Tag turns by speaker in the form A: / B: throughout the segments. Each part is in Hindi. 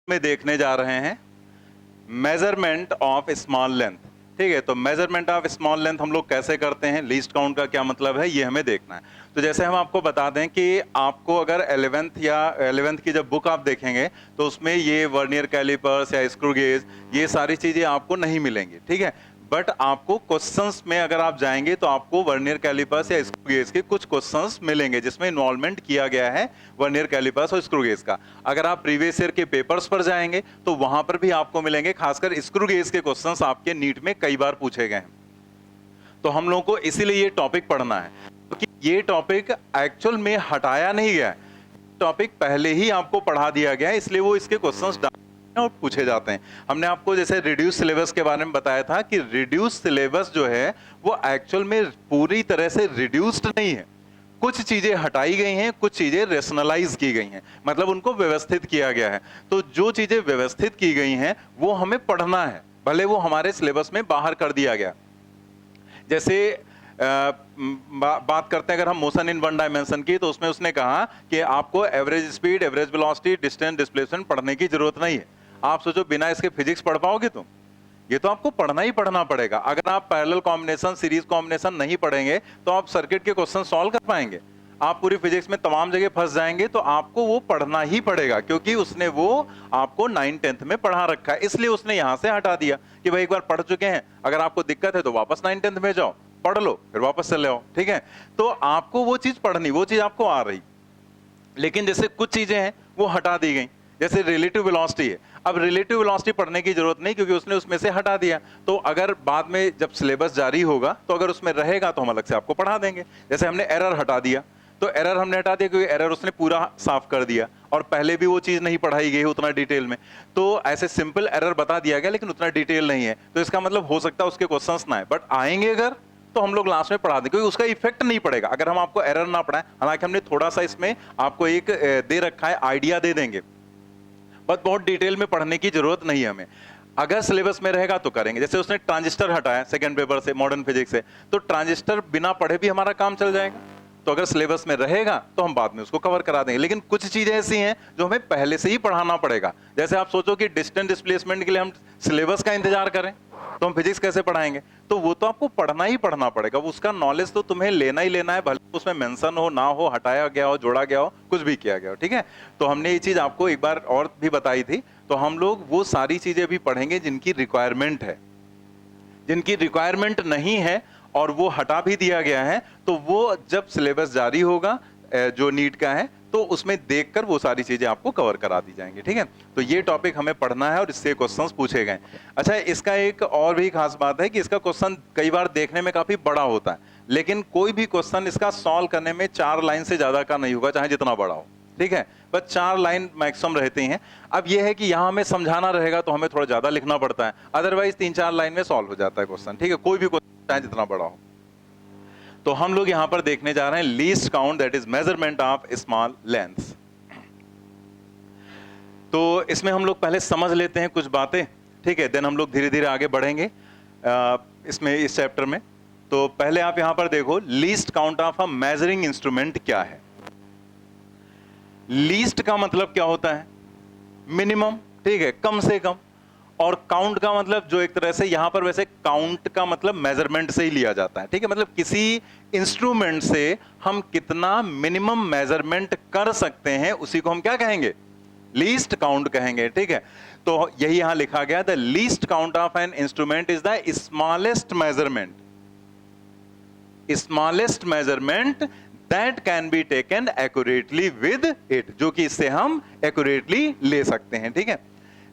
A: में देखने जा रहे हैं मेजरमेंट ऑफ स्मॉल लेंथ। ठीक है, तो मेजरमेंट ऑफ स्मॉल लेंथ हम लोग कैसे करते हैं, लीस्ट काउंट का क्या मतलब है, ये हमें देखना है। तो जैसे हम आपको बता दें कि आपको अगर 11th की जब बुक आप देखेंगे तो उसमें ये वर्नियर कैलिपर्स या स्क्रू गेज ये सारी चीजें आपको नहीं मिलेंगी। ठीक है, बट आपको क्वेश्चंस में अगर आप जाएंगे तो आपको वर्नियर कैलिपर्स या स्क्रू गेज के कुछ क्वेश्चंस मिलेंगे जिसमें इन्वॉल्वमेंट किया गया है वर्नियर कैलिपर्स और स्क्रू गेज का। अगर आप प्रीवियस ईयर के पेपर्स पर जाएंगे तो वहां पर भी आपको मिलेंगे, खासकर स्क्रू गेज के क्वेश्चंस आपके नीट में कई बार पूछे गए हैं। तो हम लोगों को इसीलिए ये टॉपिक पढ़ना है, क्योंकि ये टॉपिक एक्चुअल में हटाया नहीं गया है, टॉपिक पहले ही आपको पढ़ा दिया गया है, इसलिए वो इसके क्वेश्चंस और पूछे जाते हैं। हमने आपको जैसे रिड्यूस सिलेबस के बारे में बताया था कि रिड्यूस सिलेबस जो है वो एक्चुअल में पूरी तरह से रिड्यूस्ड नहीं है, कुछ चीजें हटाई गई हैं, कुछ चीजें रेशनलाइज की गई हैं, मतलब उनको व्यवस्थित किया गया है। तो जो चीजें व्यवस्थित की गई हैं वो हमें पढ़ना है, भले वो हमारे सिलेबस में बाहर कर दिया गया। जैसे बात करते हैं अगर हम मोशन इन वन डायमेंशन की, तो उसमें उसने कहा कि आपको average speed, average velocity, distance, displacement पढ़ने की जरूरत नहीं है। आप सोचो बिना इसके फिजिक्स पढ़ पाओगे तुम? ये तो आपको पढ़ना ही पढ़ना पड़ेगा। अगर आप पैरेलल कॉम्बिनेशन, सीरीज कॉम्बिनेशन नहीं पढ़ेंगे तो आप सर्किट के क्वेश्चन सॉल्व कर पाएंगे? आप पूरी फिजिक्स में तमाम जगह फंस जाएंगे। तो आपको वो पढ़ना ही पड़ेगा, क्योंकि उसने वो आपको 9th-10th में पढ़ा रखा है, इसलिए उसने यहां से हटा दिया कि भाई एक बार पढ़ चुके हैं, अगर आपको दिक्कत है तो वापस 9th-10th में जाओ, पढ़ लो, फिर वापस चले आओ। ठीक है, तो आपको वो चीज पढ़नी, वो चीज आपको आ रही, लेकिन जैसे कुछ चीजें हैं वो हटा दी गई। जैसे रिलेटिव वेलोसिटी है, अब रिलेटिव वेलोसिटी पढ़ने की जरूरत नहीं, क्योंकि उसने उसमें से हटा दिया। तो अगर बाद में जब सिलेबस जारी होगा तो अगर उसमें रहेगा तो हम अलग से आपको पढ़ा देंगे। जैसे हमने एरर हटा दिया, तो एरर हमने हटा दिया क्योंकि एरर उसने पूरा साफ कर दिया, और पहले भी वो चीज नहीं पढ़ाई गई उतना डिटेल में, तो ऐसे सिंपल एरर बता दिया गया लेकिन उतना डिटेल नहीं है। तो इसका मतलब हो सकता है उसके क्वेश्चंस ना आए, बट आएंगे अगर तो हम लोग लास्ट में पढ़ा दें, क्योंकि उसका इफेक्ट नहीं पड़ेगा अगर हम आपको एरर ना पढ़ाएं। हालांकि हमने थोड़ा सा इसमें आपको एक दे रखा है, आइडिया दे देंगे, बट बहुत डिटेल में पढ़ने की जरूरत नहीं है हमें। अगर सिलेबस में रहेगा तो करेंगे। जैसे उसने ट्रांजिस्टर हटाया सेकंड पेपर से, मॉडर्न फिजिक्स से, तो ट्रांजिस्टर बिना पढ़े भी हमारा काम चल जाएगा। तो अगर सिलेबस में रहेगा तो हम बाद में उसको कवर करा देंगे, लेकिन कुछ चीजें ऐसी हैं जो हमें पहले से ही पढ़ाना पड़ेगा। जैसे आप सोचो कि डिस्टेंस डिस्प्लेसमेंट के लिए हम सिलेबस का इंतजार करें तो हम फिजिक्स कैसे पढ़ाएंगे? तो वो तो आपको पढ़ना ही पढ़ना पड़ेगा, उसका नॉलेज तो तुम्हें लेना ही लेना है, भले उसमें मेंशन हो ना हो, हटाया गया हो, जोड़ा गया हो, कुछ भी किया गया हो। ठीक है, तो हमने ये चीज आपको एक बार और भी बताई थी। तो हम लोग वो सारी चीजें भी पढ़ेंगे जिनकी रिक्वायरमेंट है। जिनकी रिक्वायरमेंट नहीं है और वो हटा भी दिया गया है, तो वो जब सिलेबस जारी होगा जो नीट का है, तो उसमें देखकर वो सारी चीजें आपको कवर करा दी जाएंगी। ठीक है, तो ये टॉपिक हमें पढ़ना है और इससे क्वेश्चंस पूछे गए। अच्छा, इसका एक और भी खास बात है कि इसका क्वेश्चन कई बार देखने में काफी बड़ा होता है, लेकिन कोई भी क्वेश्चन इसका सॉल्व करने में 4 लाइन से ज्यादा का नहीं होगा, चाहे जितना बड़ा हो। ठीक है, बस 4 लाइन मैक्सिमम रहती हैं। अब यह है कि यहां हमें समझाना रहेगा तो हमें थोड़ा ज्यादा लिखना पड़ता है, अदरवाइज 3-4 लाइन में सॉल्व हो जाता है क्वेश्चन। ठीक है, कोई भी क्वेश्चन चाहे जितना बड़ा हो। तो हम लोग यहां पर देखने जा रहे हैं least count, that is measurement of small lengths. तो इसमें हम लोग पहले समझ लेते हैं कुछ बातें, ठीक है, देन हम लोग धीरे धीरे आगे बढ़ेंगे इसमें, इस चैप्टर में। तो पहले आप यहां पर देखो, least count of a measuring instrument क्या है। लीस्ट का मतलब क्या होता है? मिनिमम, ठीक है, कम से कम। और काउंट का मतलब जो एक तरह से यहां पर, वैसे काउंट का मतलब मेजरमेंट से ही लिया जाता है। ठीक है, मतलब किसी इंस्ट्रूमेंट से हम कितना मिनिमम मेजरमेंट कर सकते हैं उसी को हम क्या कहेंगे? लीस्ट काउंट कहेंगे। ठीक है, तो यही यहां लिखा गया, the least count of an instrument is the smallest measurement, smallest measurement that can be taken accurately with it, जो कि इससे हम एक्यूरेटली ले सकते हैं। ठीक है,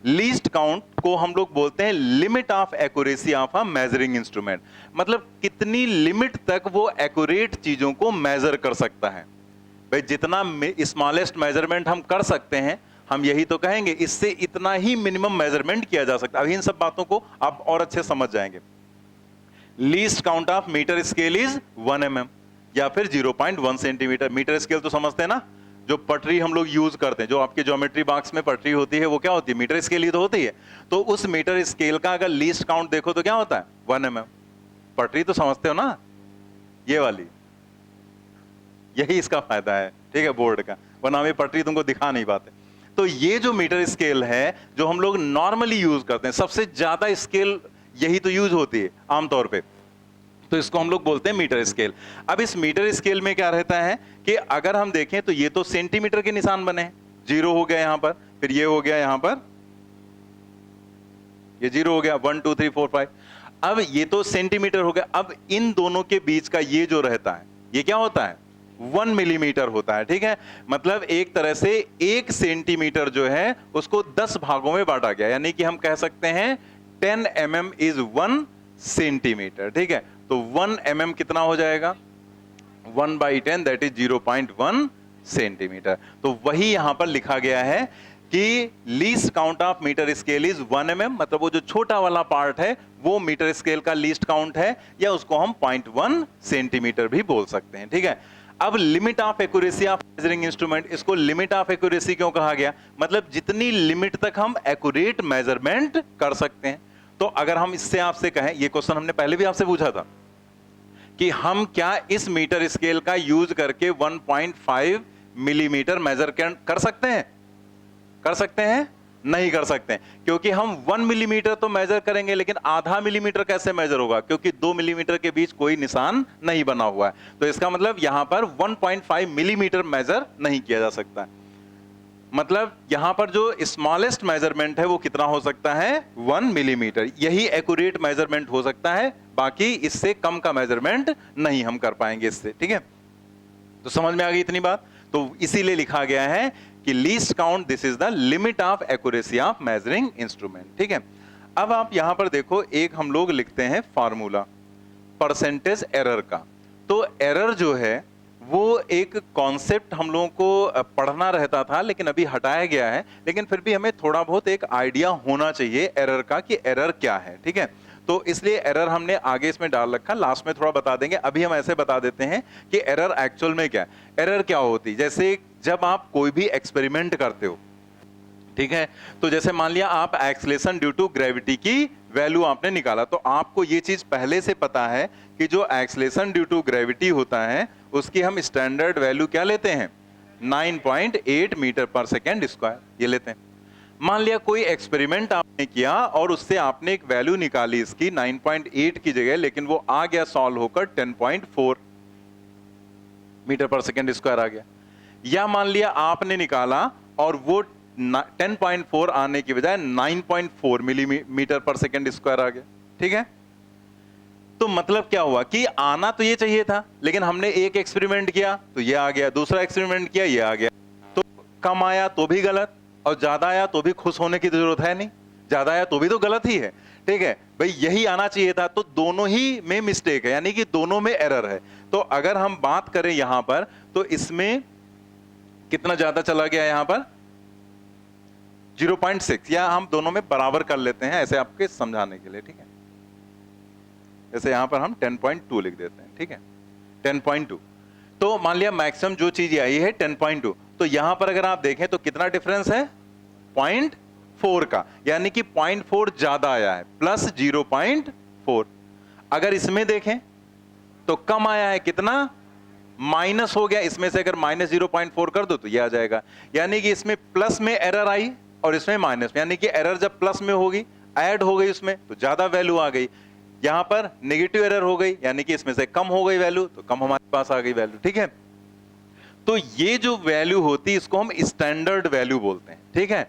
A: लीस्ट काउंट को हम लोग बोलते हैं limit of accuracy of a measuring instrument, मतलब कितनी लिमिट तक वो एक्यूरेट चीजों को मेजर कर सकता है। भाई जितना स्मॉलेस्ट मेजरमेंट हम कर सकते हैं, हम यही तो कहेंगे इससे इतना ही मिनिमम मेजरमेंट किया जा सकता है। अभी इन सब बातों को आप और अच्छे समझ जाएंगे। Least count of metre scale is 1 mm या फिर 0.1 सेंटीमीटर। मीटर स्केल तो समझते हैं ना, जो पटरी हम लोग यूज करते हैं, जो आपके ज्योमेट्री बॉक्स में पटरी होती है, वो क्या होती है? मीटर स्केल ही तो होती है। तो उस मीटर स्केल का अगर लीस्ट काउंट देखो तो क्या होता है? 1 mm। पटरी तो समझते हो ना, ये वाली, यही इसका फायदा है। ठीक है, बोर्ड का, वरना हमें पटरी तुमको दिखा नहीं पाते। तो ये जो मीटर स्केल है जो हम लोग नॉर्मली यूज करते हैं, सबसे ज्यादा स्केल यही तो यूज होती है आमतौर पे, तो इसको हम लोग बोलते हैं मीटर स्केल। अब इस मीटर स्केल में क्या रहता है कि अगर हम देखें तो ये तो सेंटीमीटर के निशान बने हैं, 0 हो गया यहां पर, फिर ये हो गया यहां पर, ये 0 हो गया, 1 2 3 4 5, अब ये तो सेंटीमीटर हो गया। अब इन दोनों के बीच का ये जो रहता है ये क्या होता है, 1 मिलीमीटर होता है, ठीक है। मतलब एक तरह से 1 सेंटीमीटर जो है उसको 10 भागों में बांटा गया, यानी कि हम कह सकते हैं 10 mm इज 1 सेंटीमीटर, ठीक है। तो 1 mm कितना हो जाएगा, 1/10 दैट इज 0.1 सेंटीमीटर। तो वही यहां पर लिखा गया है कि least count of metre scale is 1 mm, मतलब वो जो छोटा वाला पार्ट है वो मीटर स्केल का लीस्ट काउंट है, या उसको हम 0.1 सेंटीमीटर भी बोल सकते हैं, ठीक है। अब limit of accuracy of measuring instrument, इसको लिमिट ऑफ एक्यूरेसी क्यों कहा गया, मतलब जितनी लिमिट तक हम एक्यूरेट मेजरमेंट कर सकते हैं। तो अगर हम इससे आपसे कहें, ये क्वेश्चन हमने पहले भी आपसे पूछा था कि हम क्या इस मीटर स्केल का यूज करके 1.5 मिलीमीटर मेजर कर सकते हैं, कर सकते हैं, नहीं कर सकते हैं, क्योंकि हम 1 मिलीमीटर तो मेजर करेंगे लेकिन आधा मिलीमीटर कैसे मेजर होगा, क्योंकि 2 मिलीमीटर के बीच कोई निशान नहीं बना हुआ है। तो इसका मतलब यहां पर 1.5 मिलीमीटर मेजर नहीं किया जा सकता। मतलब यहां पर जो स्मॉलेस्ट मेजरमेंट है वो कितना हो सकता है, 1 मिलीमीटर, यही एक्यूरेट मेजरमेंट हो सकता है, बाकी इससे कम का मेजरमेंट नहीं हम कर पाएंगे इससे, ठीक है। तो समझ में आ गई इतनी बात। तो इसीलिए लिखा गया है कि least count this is the limit of accuracy of measuring instrument, ठीक है। अब आप यहां पर देखो, एक हम लोग लिखते हैं फार्मूला परसेंटेज एरर का। तो एरर जो है वो एक कॉन्सेप्ट हम लोगों को पढ़ना रहता था लेकिन अभी हटाया गया है, लेकिन फिर भी हमें थोड़ा बहुत एक आइडिया होना चाहिए एरर का कि एरर क्या है, ठीक है। तो इसलिए एरर हमने आगे इसमें डाल रखा, लास्ट में थोड़ा बता देंगे, अभी हम ऐसे बता देते हैं कि एरर एक्चुअल में क्या है। एरर क्या होती है, जैसे जब आप कोई भी एक्सपेरिमेंट करते हो, ठीक है, तो जैसे मान लिया आप एक्सेलरेशन ड्यू टू ग्रेविटी की वैल्यू आपने निकाला, तो आपको ये चीज पहले से पता है कि जो एक्सेलरेशन ड्यू टू ग्रेविटी होता है उसकी हम स्टैंडर्ड वैल्यू क्या लेते हैं, 9.8 मीटर पर सेकेंड स्क्वायर, ये लेते हैं। मान लिया कोई एक्सपेरिमेंट आपने किया और उससे आपने एक वैल्यू निकाली इसकी 9.8 की जगह, लेकिन वो आ गया सॉल्व होकर 10.4 मीटर पर सेकेंड स्क्वायर आ गया। या मान लिया आपने निकाला और वो 10.4 आने की बजाय 9.4 मिलीमीटर पर सेकेंड स्क्वायर आ गया, ठीक है। तो मतलब क्या हुआ कि आना तो ये चाहिए था, लेकिन हमने एक एक्सपेरिमेंट किया तो ये आ गया, दूसरा एक्सपेरिमेंट किया ये आ गया। तो कम आया तो भी गलत, और ज्यादा आया तो भी खुश होने की जरूरत है नहीं, ज्यादा आया तो भी तो गलत ही है, ठीक है भाई, यही आना चाहिए था। तो दोनों ही में मिस्टेक है, यानी कि दोनों में एरर है। तो अगर हम बात करें यहां पर, तो इसमें कितना ज्यादा चला गया, यहां पर 0.6, या हम दोनों में बराबर कर लेते हैं ऐसे आपके समझाने के लिए, ठीक है। जैसे यहां पर हम 10.2 लिख देते हैं, ठीक है, 10.2। तो मान लिया मैक्सिमम जो चीज आई है 10.2, तो यहां पर अगर आप देखें तो कितना डिफरेंस है, 0.4 का, यानी कि 0.4 ज्यादा आया है, प्लस 0.4। अगर इसमें देखें तो कम आया है, कितना, माइनस हो गया, इसमें से अगर माइनस 0.4 कर दो तो ये आ जाएगा। यानी कि इसमें प्लस में एरर आई और इसमें माइनस में, यानी कि एरर जब प्लस में होगी, ऐड हो गई उसमें, तो ज्यादा वैल्यू आ गई। यहां पर नेगेटिव एरर हो गई, यानी कि इसमें से कम हो गई वैल्यू, तो कम हमारे पास आ गई वैल्यू, ठीक है। तो ये जो वैल्यू होती है इसको हम स्टैंडर्ड वैल्यू बोलते हैं, ठीक है।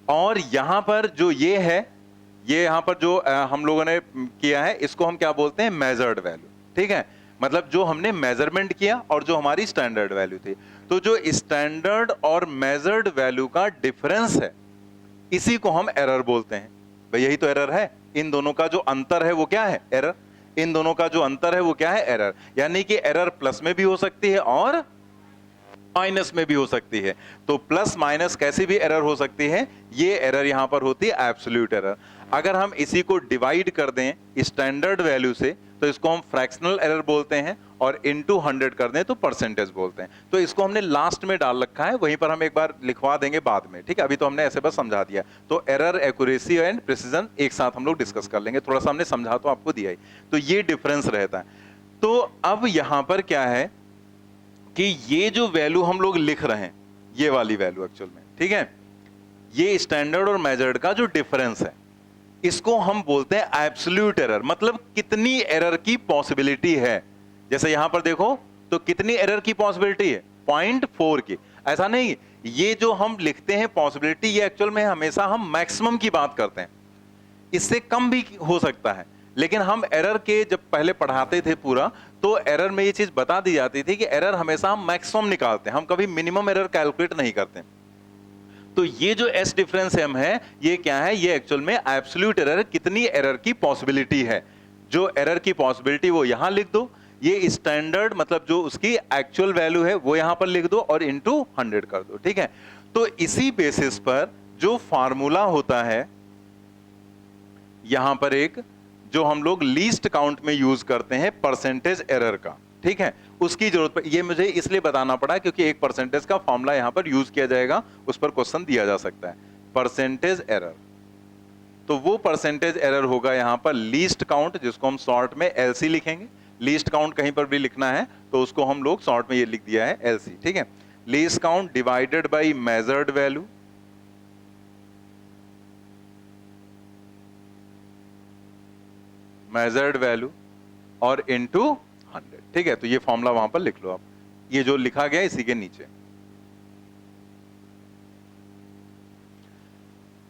A: और यहां पर जो ये है, ये यहां पर जो हम लोगों ने किया है, इसको हम क्या बोलते हैं, मेजर्ड वैल्यू, ठीक है। मतलब जो हमने मेजरमेंट किया और जो हमारी स्टैंडर्ड वैल्यू थी, तो जो स्टैंडर्ड और मेजर्ड वैल्यू का डिफरेंस है इसी को हम एरर बोलते हैं। भाई यही तो एरर है, इन दोनों का जो अंतर है वो क्या है, एरर। इन दोनों का जो अंतर है वो क्या है, एरर। यानी कि एरर प्लस में भी हो सकती है और माइनस में भी हो सकती है। तो प्लस माइनस कैसी भी एरर हो सकती है, ये एरर यहां पर होती है एब्सोल्यूट एरर। अगर हम इसी को डिवाइड कर दें स्टैंडर्ड वैल्यू से तो इसको हम फ्रैक्शनल एरर बोलते हैं, और इनटू 100 कर दें तो परसेंटेज बोलते हैं। तो इसको हमने लास्ट में डाल रखा है, वहीं पर हम एक बार लिखवा देंगे बाद में, ठीक है। अभी तो हमने ऐसे बस समझा दिया। तो एरर, एक्यूरेसी एंड प्रिसीजन एक साथ हम लोग डिस्कस कर लेंगे, थोड़ा सा हमने समझा तो आपको दिया ही। तो ये डिफरेंस रहता है। तो अब यहां पर क्या है कि ये जो वैल्यू हम लोग लिख रहे हैं, ये वाली वैल्यू एक्चुअल में, ठीक है, ये स्टैंडर्ड और मेजर्ड का जो डिफरेंस है, इसको हम बोलते हैं एब्सोल्यूट एरर। मतलब कितनी एरर की पॉसिबिलिटी है। जैसे यहां पर देखो तो कितनी एरर की पॉसिबिलिटी है, 0.4 की। ऐसा नहीं, ये जो हम लिखते हैं पॉसिबिलिटी, ये एक्चुअल में हमेशा हम मैक्सिमम की बात करते हैं, इससे कम भी हो सकता है। लेकिन हम एरर के जब पहले पढ़ाते थे पूरा, तो एरर में ये चीज बता दी जाती थी कि एरर हमेशा हम मैक्सिमम निकालते हैं, हम कभी मिनिमम एरर कैलकुलेट नहीं करते। तो ये जो एस डिफरेंस एम है, ये क्या है, ये एक्चुअल में एब्सोल्यूट एरर, कितनी एरर की पॉसिबिलिटी है। जो एरर की पॉसिबिलिटी वो यहां लिख दो, ये स्टैंडर्ड मतलब जो उसकी एक्चुअल वैल्यू है वो यहां पर लिख दो और इनटू 100 कर दो, ठीक है। तो इसी बेसिस पर जो फार्मूला होता है यहां पर एक, जो हम लोग लीस्ट काउंट में यूज करते हैं परसेंटेज एरर का, ठीक है, उसकी जरूरत पर, ये मुझे इसलिए बताना पड़ा क्योंकि एक परसेंटेज का फॉर्मूला यहां पर यूज किया जाएगा, उस पर क्वेश्चन दिया जा सकता है। परसेंटेज एरर, तो वो परसेंटेज एरर होगा यहां पर लीस्ट काउंट, जिसको हम शॉर्ट में एलसी लिखेंगे। लीस्ट काउंट कहीं पर भी लिखना है तो उसको हम लोग शॉर्ट में ये लिख दिया है एलसी, ठीक है। Least count divided by measured value, measured value और इनटू 100, ठीक है। तो ये फॉर्मूला वहां पर लिख लो आप, ये जो लिखा गया इसी के नीचे।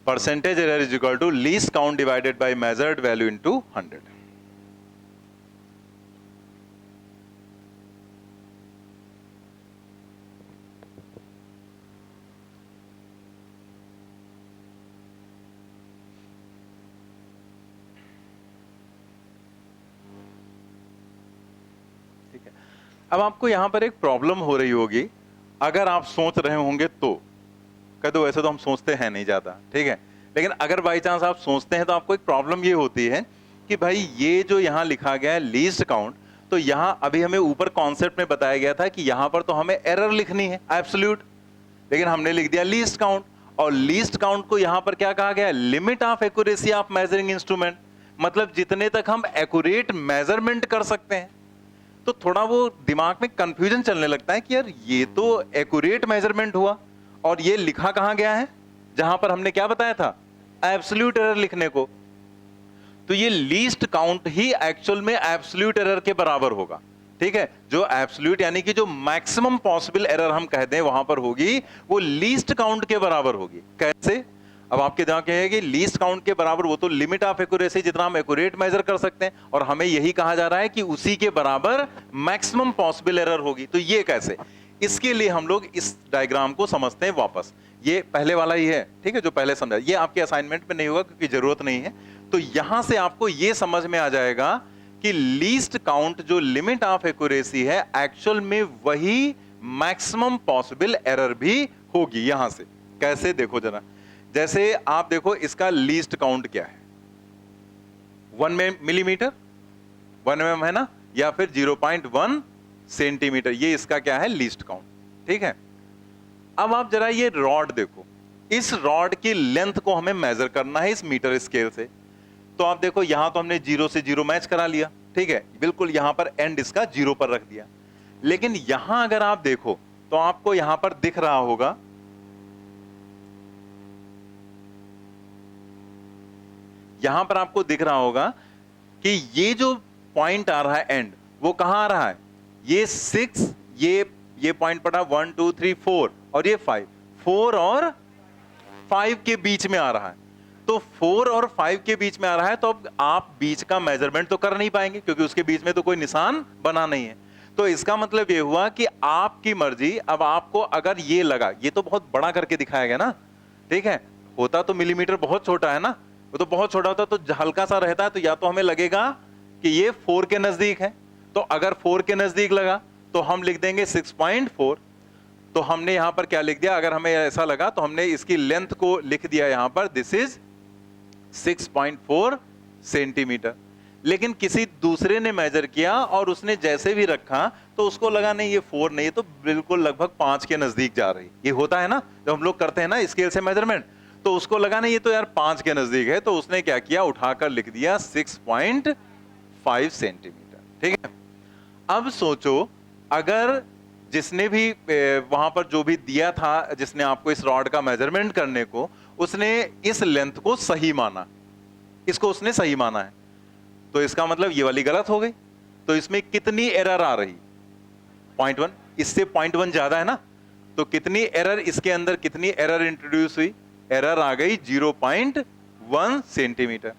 A: Percentage error is equal to least count divided by measured value into 100। अब आपको यहां पर एक प्रॉब्लम हो रही होगी, अगर आप सोच रहे होंगे तो कह दो, वैसे तो हम सोचते हैं नहीं ज्यादा, ठीक है, लेकिन अगर बाई चांस आप सोचते हैं तो आपको एक प्रॉब्लम ये होती है कि भाई ये जो यहां लिखा गया है लीस्ट काउंट, तो यहां अभी हमें ऊपर कॉन्सेप्ट में बताया गया था कि यहां पर तो हमें एरर लिखनी है एब्सोल्यूट, लेकिन हमने लिख दिया लीस्ट काउंट। और लीस्ट काउंट को यहां पर क्या कहा गया है, limit of accuracy of measuring instrument, मतलब जितने तक हम एक्यूरेट मेजरमेंट कर सकते हैं। तो थोड़ा वो दिमाग में कंफ्यूजन चलने लगता है कि यार ये तो एक्यूरेट मेजरमेंट हुआ और ये लिखा कहां गया है, जहां पर हमने क्या बताया था, एब्सोल्यूट एरर लिखने को। तो ये लीस्ट काउंट ही एक्चुअल में एब्सोल्यूट एरर के बराबर होगा, ठीक है। जो एब्सोल्यूट यानी कि जो मैक्सिमम पॉसिबल एरर हम कहते हैं वहां पर होगी, वो लीस्ट काउंट के बराबर होगी। कैसे, अब आपके दिमाग में है कि लीस्ट काउंट के बराबर, वो तो लिमिट ऑफ एक्यूरेसी, जितना हम एक्यूरेट मेजर कर सकते हैं, और हमें यही कहा जा रहा है कि उसी के बराबर मैक्सिमम पॉसिबल एरर होगी। तो ये कैसे, इसके लिए हम लोग इस डायग्राम को समझते हैं वापस। ये पहले वाला ही है, ठीक है, जो पहले समझा, ये आपके असाइनमेंट में नहीं होगा क्योंकि जरूरत नहीं है। तो यहां से आपको ये समझ में आ जाएगा कि लीस्ट काउंट जो लिमिट ऑफ एक्यूरेसी है, एक्चुअल में वही मैक्सिमम पॉसिबल एरर भी होगी। यहां से कैसे, देखो जरा, जैसे आप देखो इसका लीस्ट काउंट क्या है, 1 मिलीमीटर, 1 mm है ना, या फिर 0.1 सेंटीमीटर, ये इसका क्या है, लीस्ट काउंट, ठीक है। अब आप जरा ये रॉड देखो, इस रॉड की लेंथ को हमें मेजर करना है इस मीटर स्केल से। तो आप देखो यहां तो हमने 0 से 0 मैच करा लिया, ठीक है, बिल्कुल यहां पर एंड इसका 0 पर रख दिया। लेकिन यहां अगर आप देखो तो आपको यहां पर दिख रहा होगा, यहां पर आपको दिख रहा होगा कि ये जो पॉइंट आ रहा है एंड, वो कहां आ रहा है, ये 6, ये पॉइंट पड़ा 1 2 3 4 और ये 5, 4 और 5 के बीच में आ रहा है। तो 4 और 5 के बीच में आ रहा है, तो अब आप बीच का मेजरमेंट तो कर नहीं पाएंगे क्योंकि उसके बीच में तो कोई निशान बना नहीं है। तो इसका मतलब ये हुआ कि आपकी मर्जी, अब आपको अगर ये लगा, ये तो बहुत बड़ा करके दिखाया गया ना, ठीक है, होता तो मिलीमीटर बहुत छोटा है ना, वो तो बहुत छोटा होता तो हल्का सा रहता है, तो या तो हमें लगेगा कि ये 4 के नजदीक है, तो अगर 4 के नजदीक लगा तो हम लिख देंगे 6.4। तो हमने यहां पर क्या लिख दिया, अगर हमें ऐसा लगा तो हमने इसकी लेंथ को लिख दिया यहां पर, दिस इज 6.4 सेंटीमीटर। लेकिन किसी दूसरे ने मेजर किया और उसने जैसे भी रखा तो उसको लगा नहीं ये 4 नहीं, तो बिल्कुल लगभग 5 के नजदीक जा रही। ये होता है ना जब हम लोग करते हैं ना स्केल से मेजरमेंट, तो उसको लगा नहीं ये तो यार 5 के नजदीक है, तो उसने क्या किया, उठाकर लिख दिया 6.5 सेंटीमीटर, ठीक है। अब सोचो, अगर जिसने भी वहां पर जो भी दिया था, जिसने आपको इस रॉड का मेजरमेंट करने को, उसने इस लेंथ को सही माना, इसको उसने सही माना है, तो इसका मतलब ये वाली गलत हो गई। तो इसमें कितनी एरर आ रही? 0.1। इससे 0.1 ज्यादा है ना, तो कितनी एरर इसके अंदर, कितनी एरर इंट्रोड्यूस हुई? एरर आ गई 0.1 सेंटीमीटर।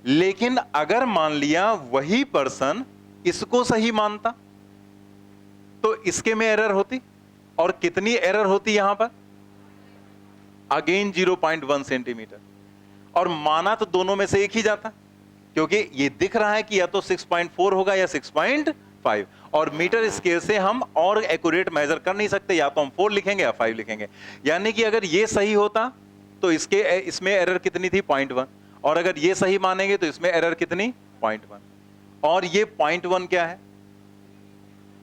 A: लेकिन अगर मान लिया वही पर्सन इसको सही मानता तो इसके में एरर होती, और कितनी एरर होती यहां पर? Again 0.1 centimetre. और माना तो दोनों में से एक ही जाता, क्योंकि ये दिख रहा है कि या तो 6.4 होगा या 6.5, और मीटर स्केल से हम और एक्यूरेट मेजर कर नहीं सकते, या तो हम 4 लिखेंगे या 5 लिखेंगे। यानी कि अगर ये सही होता तो इसमें एरर कितनी थी? 0.1। और अगर ये सही मानेंगे तो इसमें एरर कितनी? 0.1। और ये 0.1 क्या है?